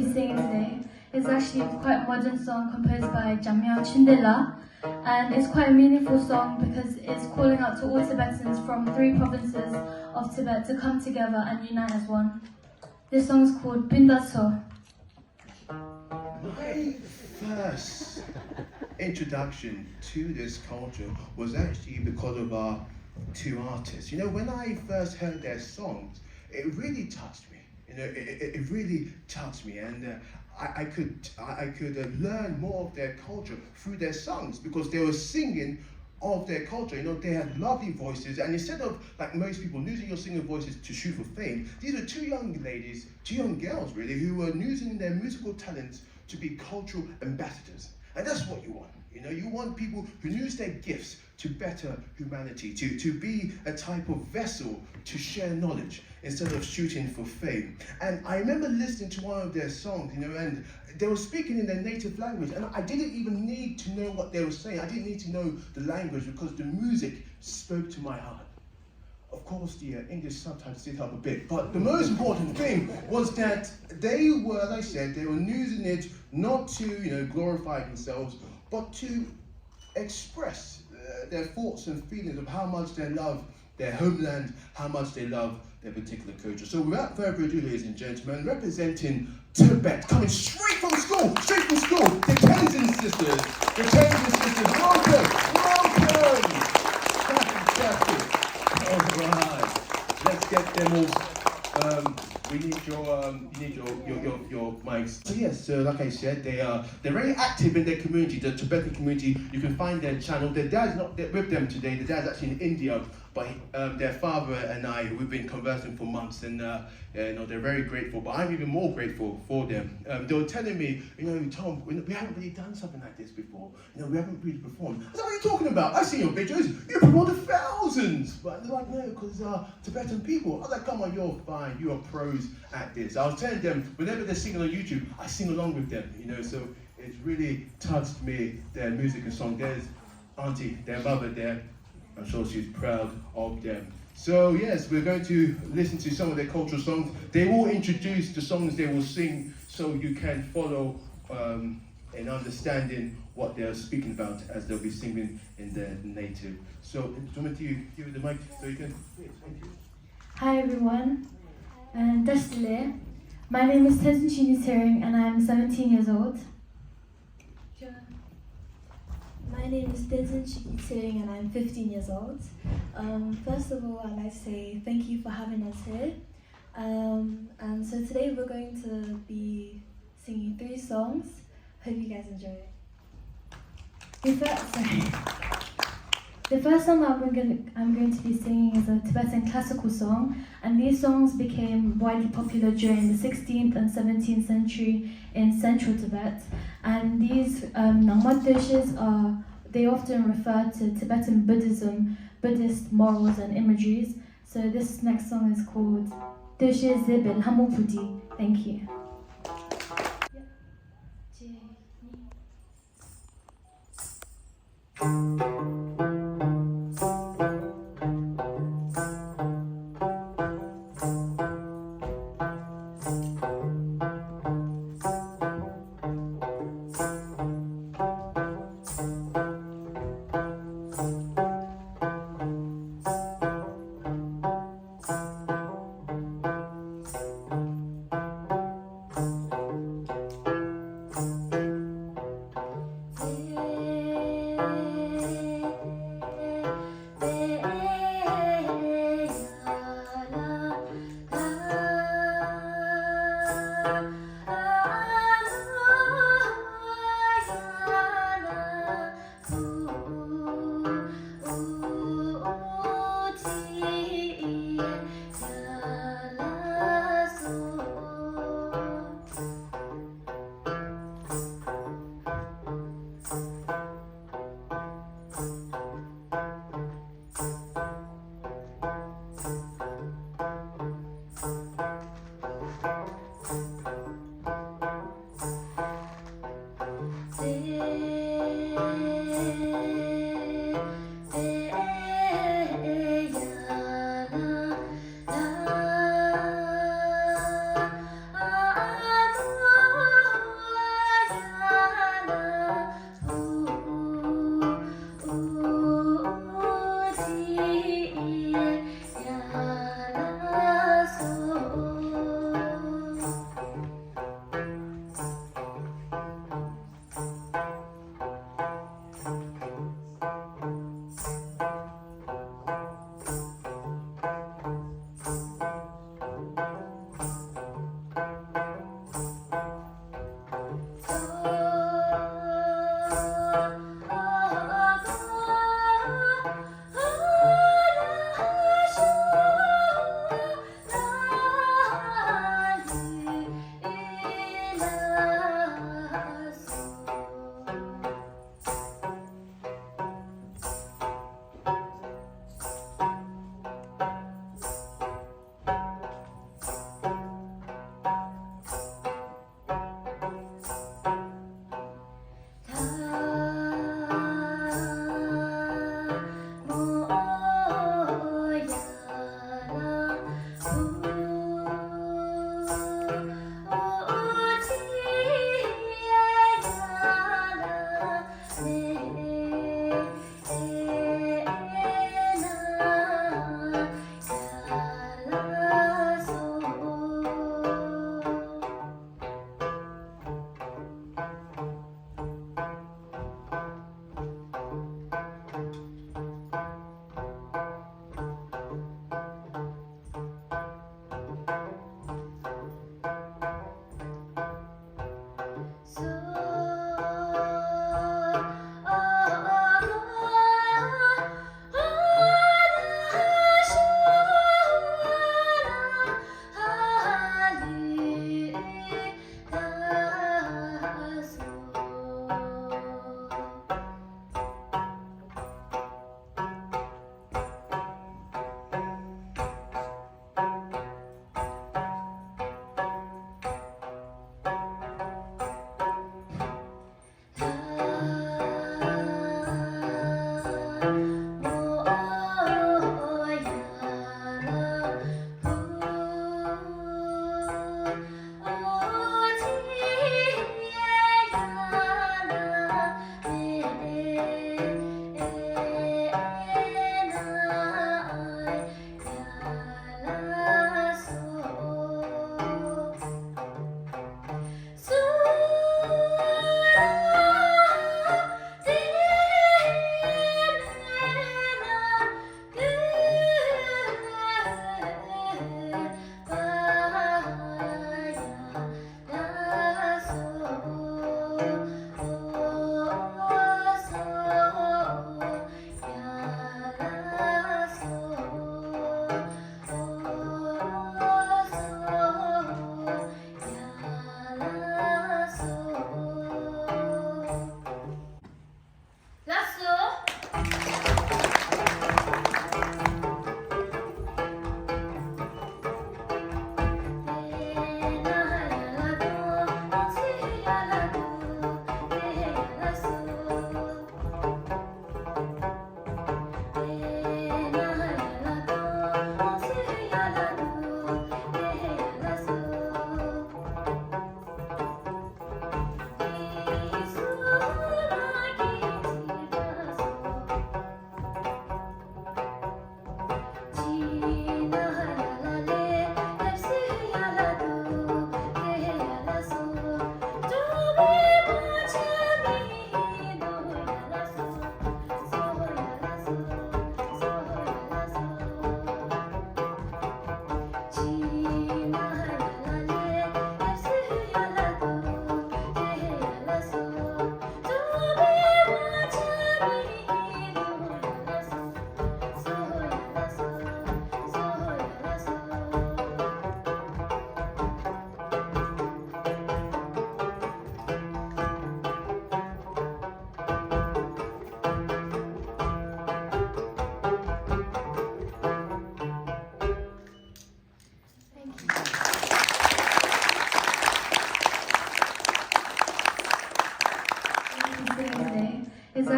be singing today is actually quite a modern song composed by Jamyang Chindela, and it's quite a meaningful song because it's calling out to all Tibetans from 3 provinces of Tibet to come together and unite as one. This song is called Punda Tso. My first introduction to this culture was actually because of our 2 artists. You know, when I first heard their songs, it really touched me. You know, it really touched me, and I could learn more of their culture through their songs because they were singing of their culture. You know, they had lovely voices, and instead of, like most people, using your singing voices to shoot for fame, these were 2 young ladies, 2 young girls really, who were using their musical talents to be cultural ambassadors. And that's what you want. You know, you want people who use their gifts to better humanity, to be a type of vessel to share knowledge instead of shooting for fame. And I remember listening to one of their songs, you know, and they were speaking in their native language, and I didn't even need to know what they were saying. I didn't need to know the language because the music spoke to my heart. Of course, the English subtitles did help a bit, but the most important thing was that they were, as I said, they were using it not to, you know, glorify themselves, but to express their thoughts and feelings of how much they love their homeland, how much they love their particular culture. So without further ado, ladies and gentlemen, representing Tibet, coming straight from school, the Tenzin sisters. The Tenzin sisters, welcome! Fantastic. All right, let's get them all. We need your mics. So yes, like I said, they're very active in their community, the Tibetan community. You can find their channel. Their dad's not with them today. The dad's actually in India, but their father and I, we've been conversing for months, and you know, they're very grateful. But I'm even more grateful for them. They were telling me, you know, Tom, we haven't really done something like this before. You know, we haven't really performed. I said, what are you talking about? I've seen your videos. You performed to thousands. But they're like, no, because Tibetan people. I was like, come on, you're fine. You are pros at this. I was telling them, whenever they're singing on YouTube, I sing along with them. You know, so it's really touched me, their music and song. There's Auntie, their mother there. I'm sure she's proud of them. So yes, we're going to listen to some of their cultural songs. They will introduce the songs they will sing so you can follow in understanding what they're speaking about as they'll be singing in their native. So, do you want me to give you the mic so you can... Please, thank you. Hi everyone, and Dashtile. My name is Tibetan Traditional and I'm 17 years old. My name is Tibetan Traditional and I'm 15 years old. First of all, I'd like to say thank you for having us here. And so today we're going to be singing 3 songs. Hope you guys enjoy it. The first song that I'm going to be singing is a Tibetan classical song, and these songs became widely popular during the 16th and 17th century in central Tibet. And these Nangmat dishes they often refer to Tibetan Buddhism, Buddhist morals and imageries. So this next song is called Doshe Zibil Hamupudi. Thank you.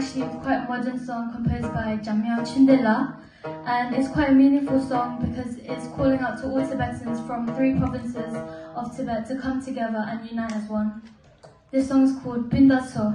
actually quite a modern song composed by Jamyang Chindela, and it's quite a meaningful song because it's calling out to all Tibetans from 3 provinces of Tibet to come together and unite as one. This song is called Punda Tso.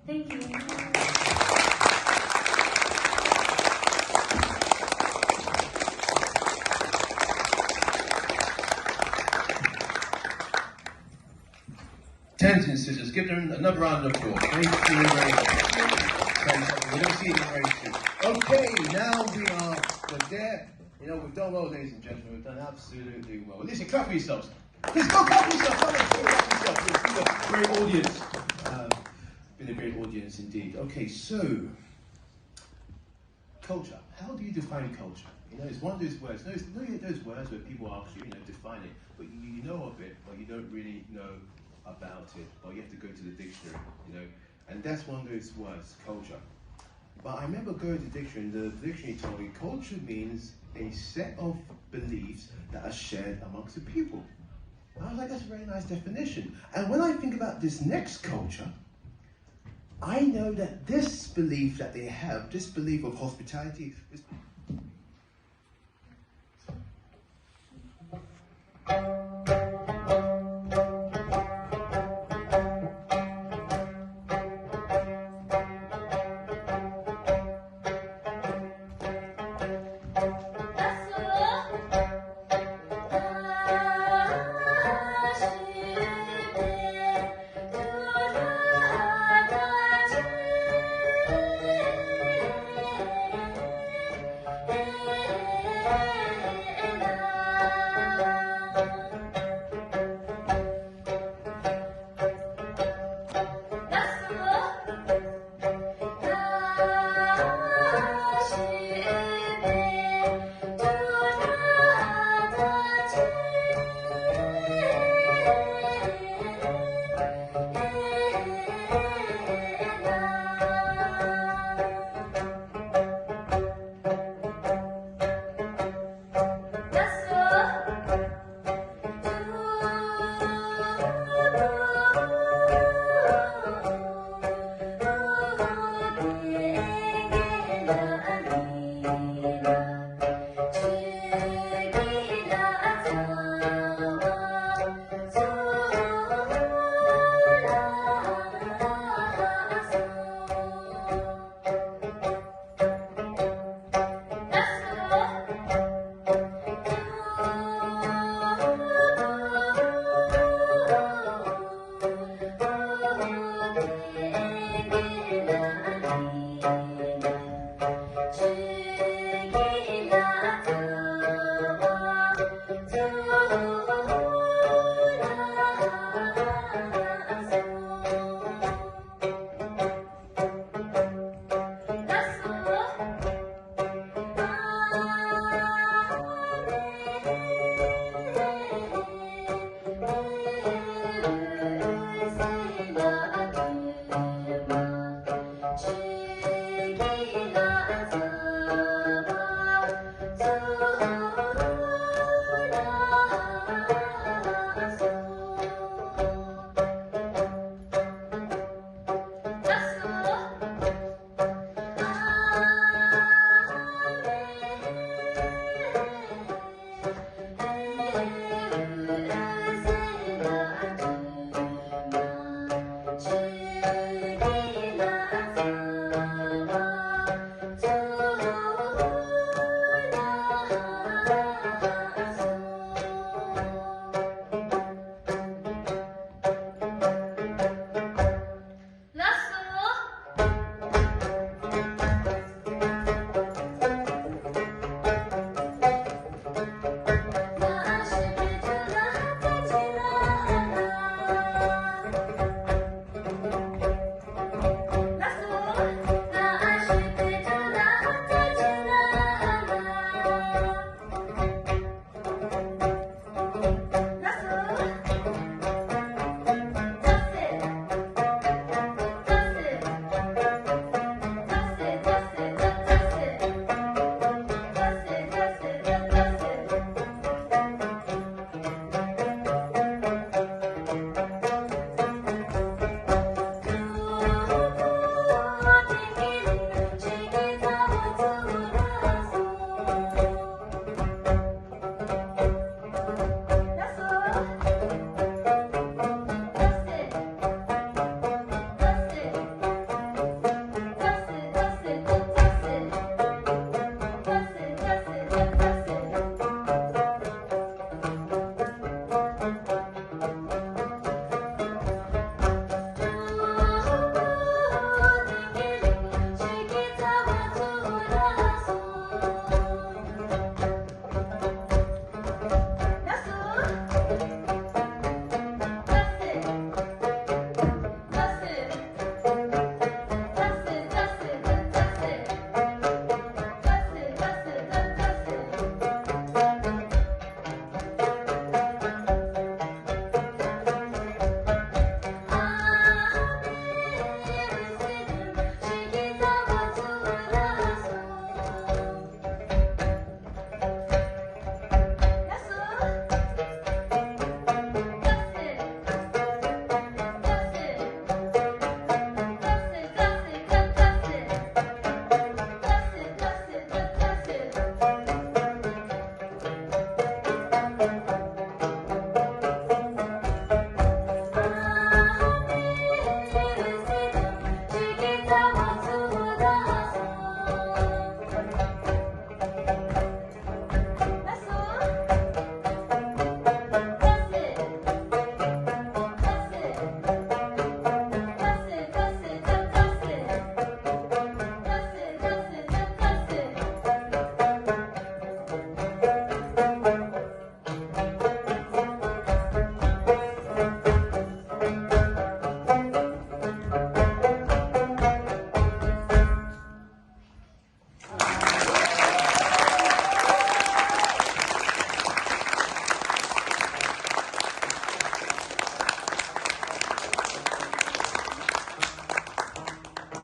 Thank you. Tenzin sisters, give them another round of applause. Thank you very much. We're going to see it very soon. Okay, now we're there. You know, we've done well, ladies and gentlemen. We've done absolutely well. Listen, clap for yourselves. Please go clap for yourself. Come on, go clap for yourself. It's been a great audience. Been a great audience indeed. Okay, so culture. How do you define culture? You know, it's one of those words. Those words where people ask you, define it, but you know of it, but you don't really know about it, or you have to go to the dictionary, And that's one of those words, culture. But I remember going to the dictionary told me culture means a set of beliefs that are shared amongst the people. And I was like, that's a very nice definition. And when I think about this next culture, I know that this belief that they have, this belief of hospitality, this